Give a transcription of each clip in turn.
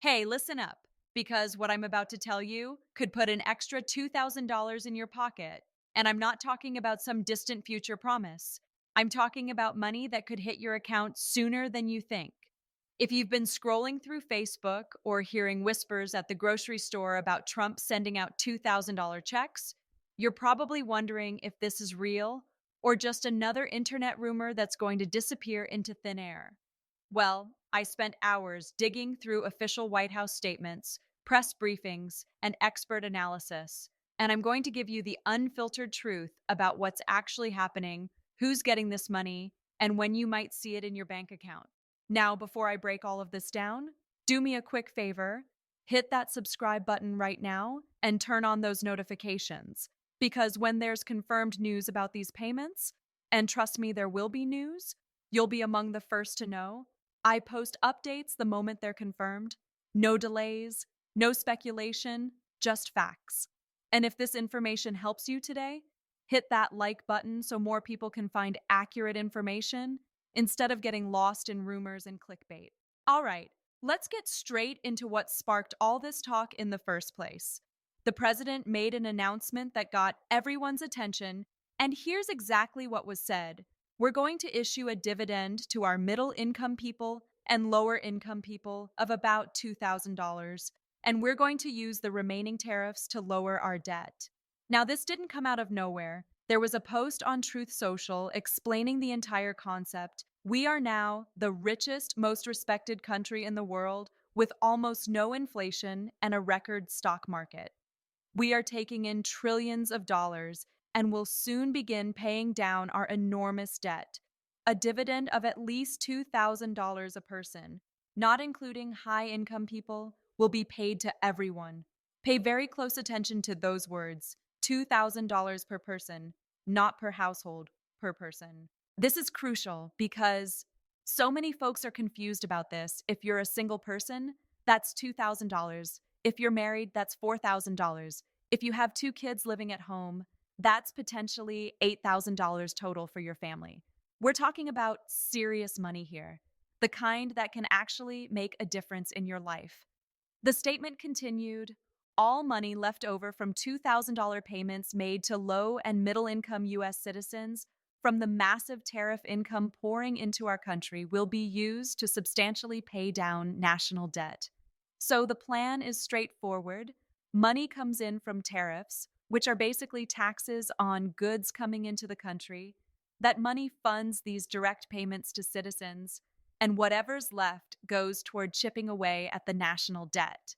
Hey, listen up, because what I'm about to tell you could put an extra $2,000 in your pocket. And I'm not talking about some distant future promise. I'm talking about money that could hit your account sooner than you think. If you've been scrolling through Facebook or hearing whispers at the grocery store about Trump sending out $2,000 checks, you're probably wondering if this is real or just another internet rumor that's going to disappear into thin air. Well, I spent hours digging through official White House statements, press briefings, and expert analysis, and I'm going to give you the unfiltered truth about what's actually happening, who's getting this money, and when you might see it in your bank account. Now, before I break all of this down, do me a quick favor. Hit that subscribe button right now and turn on those notifications. Because when there's confirmed news about these payments, and trust me, there will be news, you'll be among the first to know. I post updates the moment they're confirmed. No delays, no speculation, just facts. And if this information helps you today, hit that like button so more people can find accurate information instead of getting lost in rumors and clickbait. All right, let's get straight into what sparked all this talk in the first place. The president made an announcement that got everyone's attention, and here's exactly what was said. We're going to issue a dividend to our middle income people and lower income people of about $2,000, and we're going to use the remaining tariffs to lower our debt. Now, this didn't come out of nowhere. There was a post on Truth Social explaining the entire concept. We are now the richest, most respected country in the world with almost no inflation and a record stock market. We are taking in trillions of dollars and will soon begin paying down our enormous debt. A dividend of at least $2,000 a person, not including high income people, will be paid to everyone. Pay very close attention to those words: $2,000 per person, not per household, per person. This is crucial because so many folks are confused about this. If you're a single person, that's $2,000. If you're married, that's $4,000. If you have two kids living at home, that's potentially $8,000 total for your family. We're talking about serious money here, the kind that can actually make a difference in your life. The statement continued: all money left over from $2,000 payments made to low and middle income U.S. citizens from the massive tariff income pouring into our country will be used to substantially pay down national debt. So the plan is straightforward. Money comes in from tariffs, which are basically taxes on goods coming into the country. That money funds these direct payments to citizens, and whatever's left goes toward chipping away at the national debt.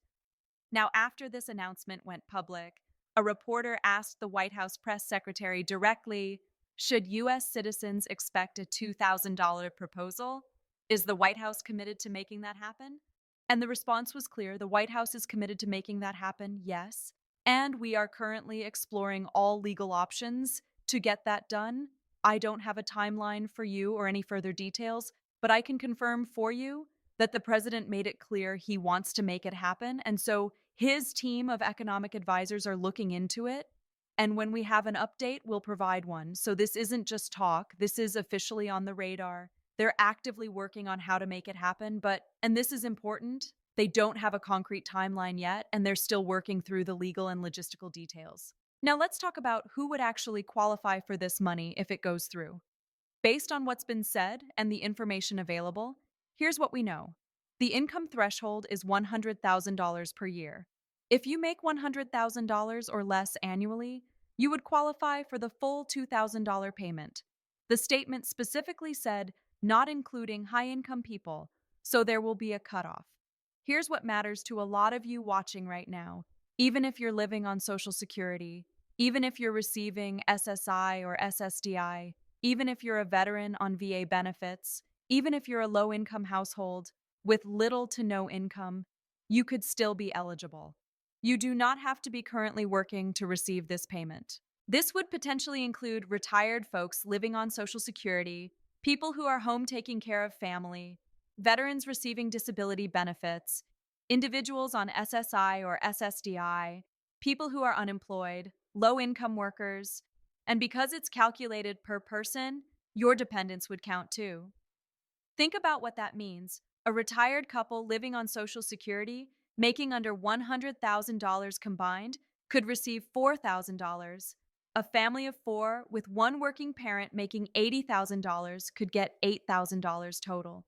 Now, after this announcement went public, a reporter asked the White House press secretary directly, should U.S. citizens expect a $2,000 proposal? Is the White House committed to making that happen? And the response was clear: the White House is committed to making that happen, yes. And we are currently exploring all legal options to get that done. I don't have a timeline for you or any further details, but I can confirm for you that the president made it clear he wants to make it happen. And so his team of economic advisors are looking into it. And when we have an update, we'll provide one. So this isn't just talk, this is officially on the radar. They're actively working on how to make it happen, and this is important, they don't have a concrete timeline yet, and they're still working through the legal and logistical details. Now let's talk about who would actually qualify for this money if it goes through. Based on what's been said and the information available, here's what we know. The income threshold is $100,000 per year. If you make $100,000 or less annually, you would qualify for the full $2,000 payment. The statement specifically said not including high-income people, so there will be a cutoff. Here's what matters to a lot of you watching right now. Even if you're living on Social Security, even if you're receiving SSI or SSDI, even if you're a veteran on VA benefits, even if you're a low-income household with little to no income, you could still be eligible. You do not have to be currently working to receive this payment. This would potentially include retired folks living on Social Security, people who are home taking care of family, veterans receiving disability benefits, individuals on SSI or SSDI, people who are unemployed, low-income workers, and because it's calculated per person, your dependents would count too. Think about what that means. A retired couple living on Social Security, making under $100,000 combined, could receive $4,000. A family of four with one working parent making $80,000 could get $8,000 total.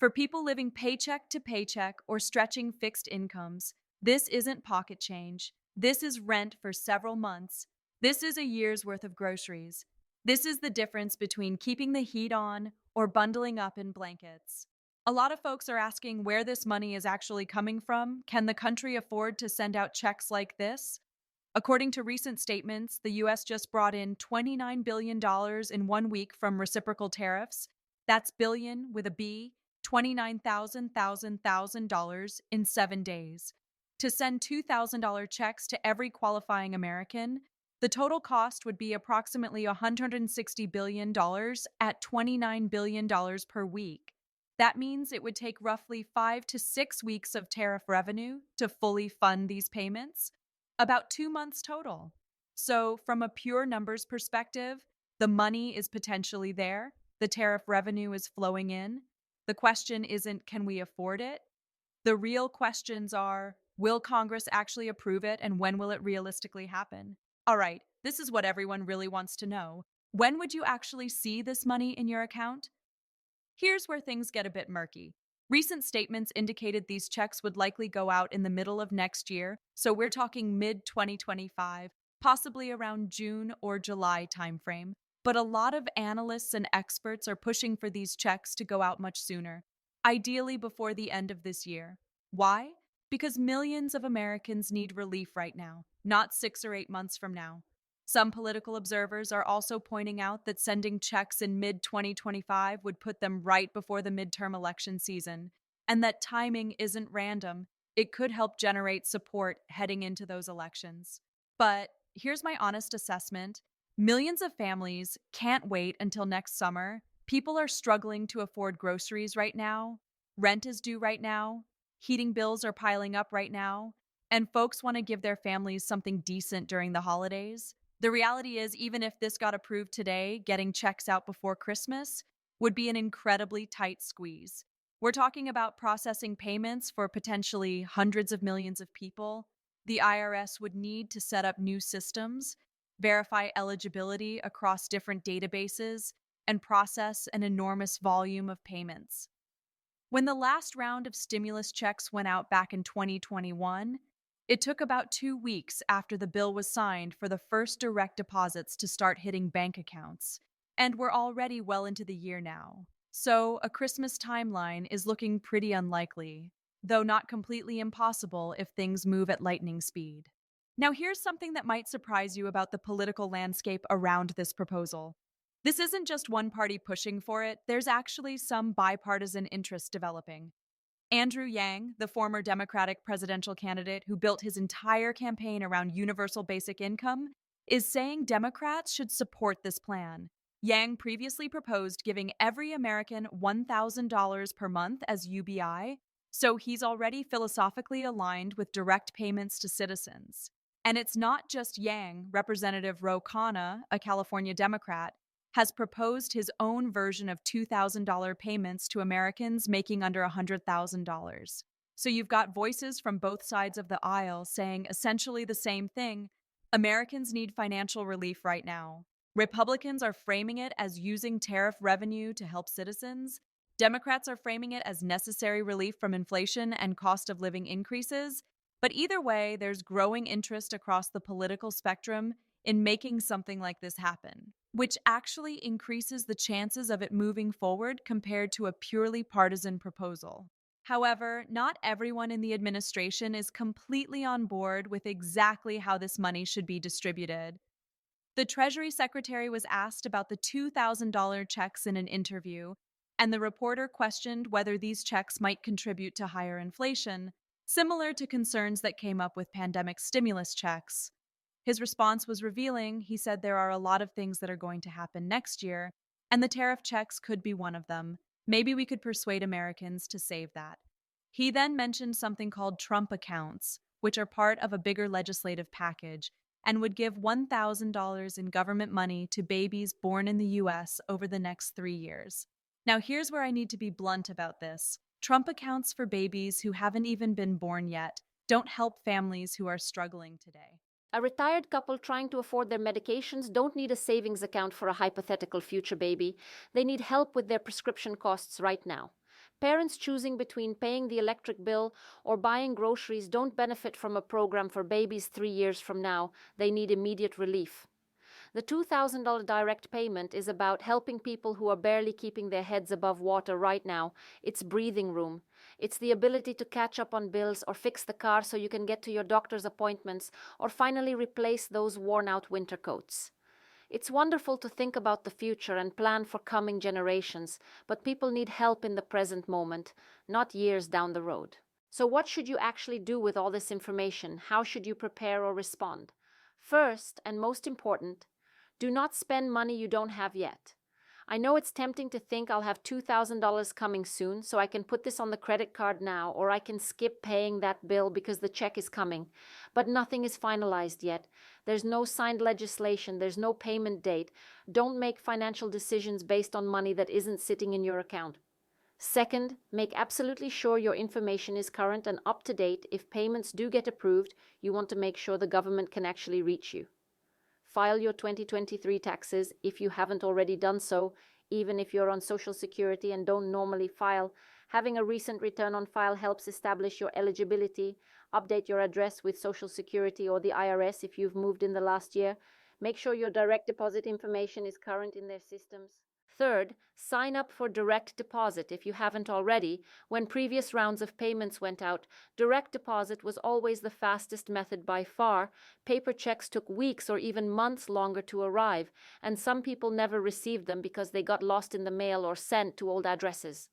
For people living paycheck to paycheck or stretching fixed incomes, this isn't pocket change. This is rent for several months. This is a year's worth of groceries. This is the difference between keeping the heat on or bundling up in blankets. A lot of folks are asking where this money is actually coming from. Can the country afford to send out checks like this? According to recent statements, the US just brought in $29 billion in 1 week from reciprocal tariffs. That's billion with a B, $29,000 in 7 days. To send $2,000 checks to every qualifying American, the total cost would be approximately $160 billion at $29 billion per week. That means it would take roughly 5 to 6 weeks of tariff revenue to fully fund these payments, about 2 months total. So, from a pure numbers perspective, the money is potentially there, the tariff revenue is flowing in. The question isn't, can we afford it? The real questions are, will Congress actually approve it and when will it realistically happen? All right, this is what everyone really wants to know. When would you actually see this money in your account? Here's where things get a bit murky. Recent statements indicated these checks would likely go out in the middle of next year, so we're talking mid 2025, possibly around June or July timeframe. But a lot of analysts and experts are pushing for these checks to go out much sooner, ideally before the end of this year. Why? Because millions of Americans need relief right now, not 6 or 8 months from now. Some political observers are also pointing out that sending checks in mid 2025 would put them right before the midterm election season, and that timing isn't random. It could help generate support heading into those elections. But here's my honest assessment: millions of families can't wait until next summer. People are struggling to afford groceries right now, rent is due right now, heating bills are piling up right now, and folks want to give their families something decent during the holidays. The reality is, even if this got approved today, getting checks out before Christmas would be an incredibly tight squeeze. We're talking about processing payments for potentially hundreds of millions of people. The IRS would need to set up new systems, verify eligibility across different databases, and process an enormous volume of payments. When the last round of stimulus checks went out back in 2021, it took about 2 weeks after the bill was signed for the first direct deposits to start hitting bank accounts, and we're already well into the year now. So, a Christmas timeline is looking pretty unlikely, though not completely impossible if things move at lightning speed. Now, here's something that might surprise you about the political landscape around this proposal. This isn't just one party pushing for it, there's actually some bipartisan interest developing. Andrew Yang, the former Democratic presidential candidate who built his entire campaign around universal basic income, is saying Democrats should support this plan. Yang previously proposed giving every American $1,000 per month as UBI, so he's already philosophically aligned with direct payments to citizens. And it's not just Yang. Representative Ro Khanna, a California Democrat, has proposed his own version of $2,000 payments to Americans making under $100,000. So you've got voices from both sides of the aisle saying essentially the same thing. Americans need financial relief right now. Republicans are framing it as using tariff revenue to help citizens. Democrats are framing it as necessary relief from inflation and cost of living increases. But either way, there's growing interest across the political spectrum in making something like this happen, which actually increases the chances of it moving forward compared to a purely partisan proposal. However, not everyone in the administration is completely on board with exactly how this money should be distributed. The Treasury Secretary was asked about the $2,000 checks in an interview, and the reporter questioned whether these checks might contribute to higher inflation, similar to concerns that came up with pandemic stimulus checks. His response was revealing. He said there are a lot of things that are going to happen next year, and the tariff checks could be one of them. Maybe we could persuade Americans to save that. He then mentioned something called Trump accounts, which are part of a bigger legislative package, and would give $1,000 in government money to babies born in the US over the next 3 years. Now, here's where I need to be blunt about this. Trump accounts for babies who haven't even been born yet don't help families who are struggling today. A retired couple trying to afford their medications don't need a savings account for a hypothetical future baby. They need help with their prescription costs right now. Parents choosing between paying the electric bill or buying groceries don't benefit from a program for babies 3 years from now. They need immediate relief. The $2,000 direct payment is about helping people who are barely keeping their heads above water right now. It's breathing room. It's the ability to catch up on bills or fix the car so you can get to your doctor's appointments or finally replace those worn out winter coats. It's wonderful to think about the future and plan for coming generations, but people need help in the present moment, not years down the road. So, what should you actually do with all this information? How should you prepare or respond? First, and most important, do not spend money you don't have yet. I know it's tempting to think I'll have $2,000 coming soon, so I can put this on the credit card now, or I can skip paying that bill because the check is coming. But nothing is finalized yet. There's no signed legislation, there's no payment date. Don't make financial decisions based on money that isn't sitting in your account. Second, make absolutely sure your information is current and up to date. If payments do get approved, you want to make sure the government can actually reach you. File your 2023 taxes if you haven't already done so, even if you're on Social Security and don't normally file. Having a recent return on file helps establish your eligibility. Update your address with Social Security or the IRS if you've moved in the last year. Make sure your direct deposit information is current in their systems. Third, sign up for direct deposit if you haven't already. When previous rounds of payments went out, direct deposit was always the fastest method by far. Paper checks took weeks or even months longer to arrive, and some people never received them because they got lost in the mail or sent to old addresses.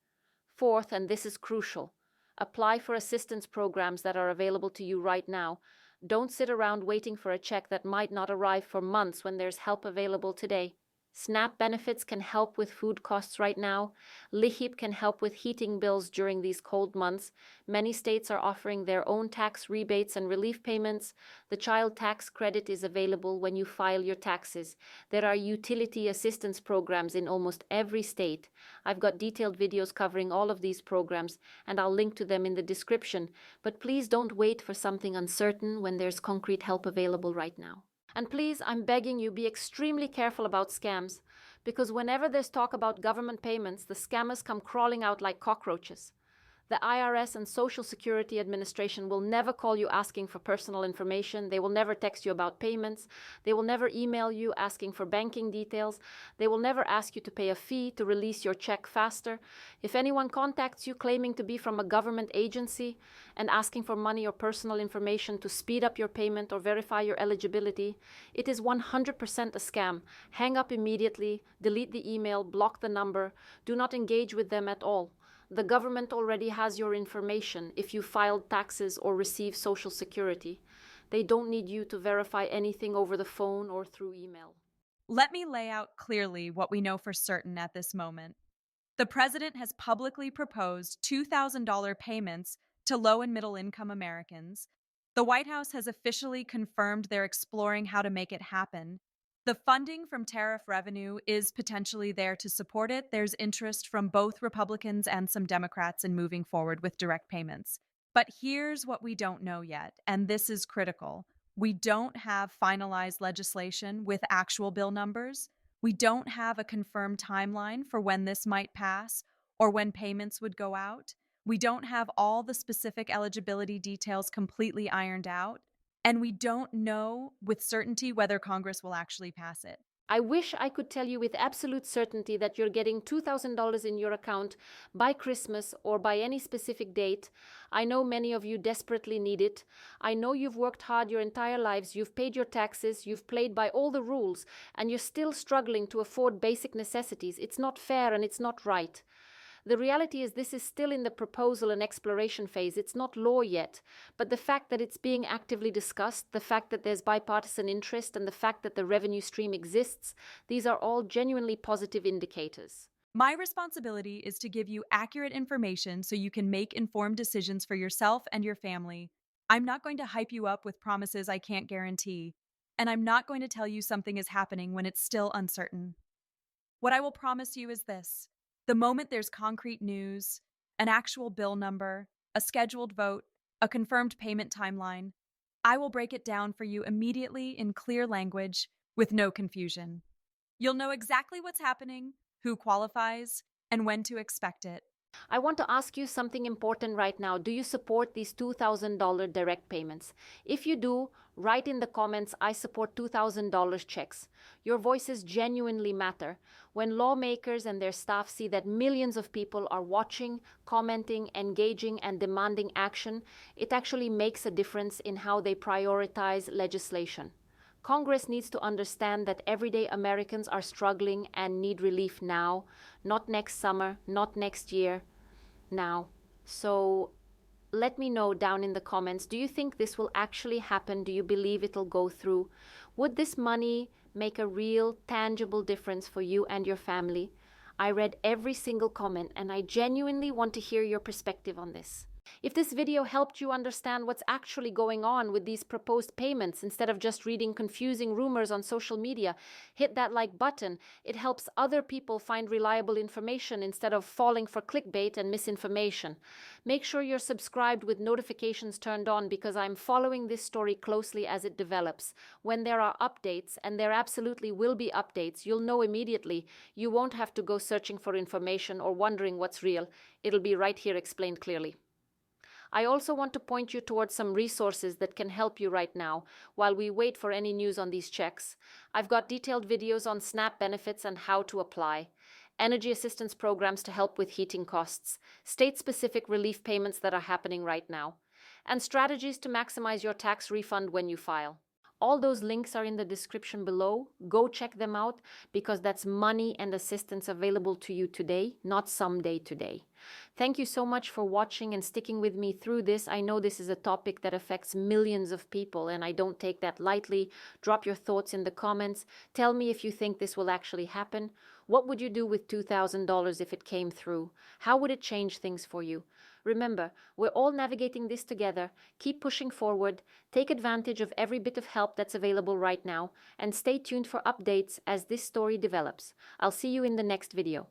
Fourth, and this is crucial, apply for assistance programs that are available to you right now. Don't sit around waiting for a check that might not arrive for months when there's help available today. SNAP benefits can help with food costs right now. LIHIP can help with heating bills during these cold months. Many states are offering their own tax rebates and relief payments. The child tax credit is available when you file your taxes. There are utility assistance programs in almost every state. I've got detailed videos covering all of these programs, and I'll link to them in the description. But please don't wait for something uncertain when there's concrete help available right now. And please, I'm begging you, be extremely careful about scams, because whenever there's talk about government payments, the scammers come crawling out like cockroaches. The IRS and Social Security Administration will never call you asking for personal information. They will never text you about payments. They will never email you asking for banking details. They will never ask you to pay a fee to release your check faster. If anyone contacts you claiming to be from a government agency and asking for money or personal information to speed up your payment or verify your eligibility, it is 100% a scam. Hang up immediately, delete the email, block the number. Do not engage with them at all. The government already has your information if you filed taxes or received Social Security. They don't need you to verify anything over the phone or through email. Let me lay out clearly what we know for certain at this moment. The president has publicly proposed $2,000 payments to low and middle income Americans. The White House has officially confirmed they're exploring how to make it happen. The funding from tariff revenue is potentially there to support it. There's interest from both Republicans and some Democrats in moving forward with direct payments. But here's what we don't know yet, and this is critical. We don't have finalized legislation with actual bill numbers. We don't have a confirmed timeline for when this might pass or when payments would go out. We don't have all the specific eligibility details completely ironed out. And we don't know with certainty whether Congress will actually pass it. I wish I could tell you with absolute certainty that you're getting $2,000 in your account by Christmas or by any specific date. I know many of you desperately need it. I know you've worked hard your entire lives, you've paid your taxes, you've played by all the rules, and you're still struggling to afford basic necessities. It's not fair and it's not right. The reality is this is still in the proposal and exploration phase. It's not law yet. But the fact that it's being actively discussed, the fact that there's bipartisan interest, and the fact that the revenue stream exists, these are all genuinely positive indicators. My responsibility is to give you accurate information so you can make informed decisions for yourself and your family. I'm not going to hype you up with promises I can't guarantee, and I'm not going to tell you something is happening when it's still uncertain. What I will promise you is this. The moment there's concrete news, an actual bill number, a scheduled vote, a confirmed payment timeline. I will break it down for you immediately in clear language with no confusion. You'll know exactly what's happening, who qualifies, and when to expect it. I want to ask you something important right now. Do you support these $2,000 direct payments? If you do, write in the comments, I support $2,000 checks. Your voices genuinely matter. When lawmakers and their staff see that millions of people are watching, commenting, engaging, and demanding action, it actually makes a difference in how they prioritize legislation. Congress needs to understand that everyday Americans are struggling and need relief now, not next summer, not next year, now. So let me know down in the comments, do you think this will actually happen? Do you believe it'll go through? Would this money make a real, tangible difference for you and your family? I read every single comment and I genuinely want to hear your perspective on this. If this video helped you understand what's actually going on with these proposed payments instead of just reading confusing rumors on social media, hit that like button. It helps other people find reliable information instead of falling for clickbait and misinformation. Make sure you're subscribed with notifications turned on because I'm following this story closely as it develops. When there are updates, and there absolutely will be updates, you'll know immediately. You won't have to go searching for information or wondering what's real. It'll be right here explained clearly. I also want to point you towards some resources that can help you right now while we wait for any news on these checks. I've got detailed videos on SNAP benefits and how to apply, energy assistance programs to help with heating costs, state-specific relief payments that are happening right now, and strategies to maximize your tax refund when you file. All those links are in the description below. Go check them out because that's money and assistance available to you today, not someday today. Thank you so much for watching and sticking with me through this. I know this is a topic that affects millions of people and I don't take that lightly. Drop your thoughts in the comments. Tell me if you think this will actually happen. What would you do with $2,000 if it came through? How would it change things for you? Remember, we're all navigating this together. Keep pushing forward, take advantage of every bit of help that's available right now, and stay tuned for updates as this story develops. I'll see you in the next video.